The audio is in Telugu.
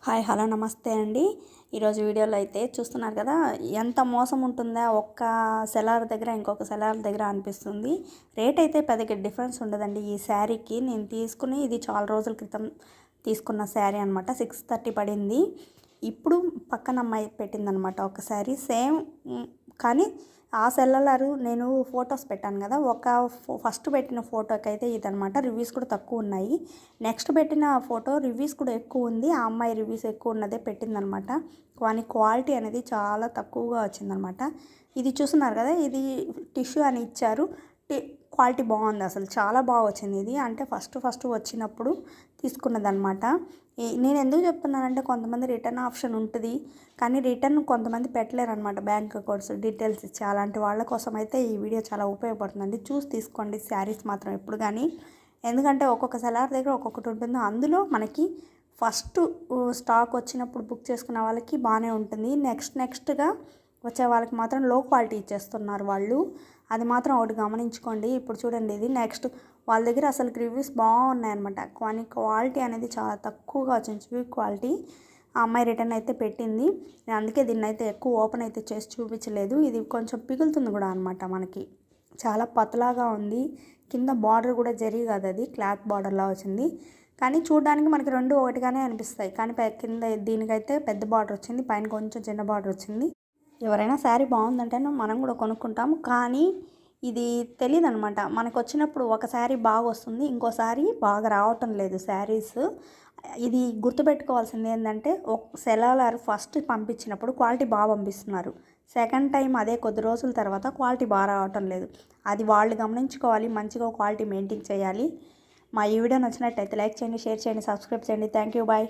హాయ్ హలో నమస్తే అండి. ఈరోజు వీడియోలో అయితే చూస్తున్నారు కదా, ఎంత మోసం ఉంటుందా ఒక్క సెలార్ దగ్గర ఇంకొక సెలార్ దగ్గర అనిపిస్తుంది. రేట్ అయితే పెద్దగా డిఫరెన్స్ ఉండదండి. ఈ శారీకి నేను తీసుకుని ఇది చాలా రోజుల క్రితం తీసుకున్న శారీ అనమాట. 630 పడింది. ఇప్పుడు పక్కన అమ్మాయి పెట్టిందనమాట ఒక శారీ సేమ్. కానీ ఆ సెల్లరు నేను ఫొటోస్ పెట్టాను కదా, ఫస్ట్ పెట్టిన ఫోటోకి అయితే ఇదనమాట. రివ్యూస్ కూడా తక్కువ ఉన్నాయి. నెక్స్ట్ పెట్టిన ఫోటో రివ్యూస్ కూడా ఎక్కువ ఉంది. ఆ అమ్మాయి రివ్యూస్ ఎక్కువ ఉన్నదే పెట్టిందనమాట. కానీ క్వాలిటీ అనేది చాలా తక్కువగా వచ్చిందనమాట. ఇది చూస్తున్నారు కదా, ఇది టిష్యూ అని ఇచ్చారు. క్వాలిటీ బాగుంది, అసలు చాలా బాగా వచ్చింది. ఇది అంటే ఫస్ట్ వచ్చినప్పుడు తీసుకున్నదనమాట. నేను ఎందుకు చెప్తున్నానంటే, కొంతమంది రిటర్న్ ఆప్షన్ ఉంటుంది, కానీ రిటర్న్ కొంతమంది పెట్టలేరు అనమాట. బ్యాంక్ అకౌంట్స్ డీటెయిల్స్ ఇచ్చి అలాంటి వాళ్ళ కోసం అయితే ఈ వీడియో చాలా ఉపయోగపడుతుందండి. చూసి తీసుకోండి శారీస్ మాత్రం ఎప్పుడు కానీ. ఎందుకంటే ఒక్కొక్క సెలార్ దగ్గర ఒక్కొక్కటి ఉంటుంది. అందులో మనకి ఫస్ట్ స్టాక్ వచ్చినప్పుడు బుక్ చేసుకున్న వాళ్ళకి బాగానే ఉంటుంది. నెక్స్ట్గా వచ్చే వాళ్ళకి మాత్రం లో క్వాలిటీ ఇచ్చేస్తున్నారు వాళ్ళు. అది మాత్రం ఒకటి గమనించుకోండి. ఇప్పుడు చూడండి, ఇది నెక్స్ట్ వాళ్ళ దగ్గర అసలు రివ్యూస్ బాగున్నాయన్నమాట. కానీ క్వాలిటీ అనేది చాలా తక్కువగా వచ్చింది, చీప్ క్వాలిటీ. ఆ అమ్మాయి రిటర్న్ అయితే పెట్టింది. నేను అందుకే దీన్ని అయితే ఎక్కువ ఓపెన్ అయితే చేసి చూపించలేదు. ఇది కొంచెం పిగులుతుంది కూడా అనమాట. మనకి చాలా పతలాగా ఉంది. కింద బార్డర్ కూడా జరీ కాదు, అది క్లాత్ బార్డర్లా వచ్చింది. కానీ చూడడానికి మనకి రెండు ఒకటిగానే అనిపిస్తాయి. కానీ కింద దీనికైతే పెద్ద బార్డర్ వచ్చింది, పైన కొంచెం చిన్న బార్డర్ వచ్చింది. ఎవరైనా శారీ బాగుందంటే మనం కూడా కొనుక్కుంటాము. కానీ ఇది తెలియదు అనమాట. మనకు వచ్చినప్పుడు ఒక శారీ బాగా వస్తుంది, ఇంకోసారి బాగా రావటం లేదు శారీస్. ఇది గుర్తుపెట్టుకోవాల్సింది ఏంటంటే, ఒక సెలార్ ఫస్ట్ పంపించినప్పుడు క్వాలిటీ బాగా పంపిస్తున్నారు. సెకండ్ టైం అదే కొద్ది రోజుల తర్వాత క్వాలిటీ బాగా రావటం లేదు. అది వాళ్ళు గమనించుకోవాలి. మంచిగా క్వాలిటీ మెయింటైన్ చేయాలి. మా ఈ వీడియో నచ్చినట్టయితే లైక్ చేయండి, షేర్ చేయండి, సబ్స్క్రైబ్ చేయండి. Thank you, bye.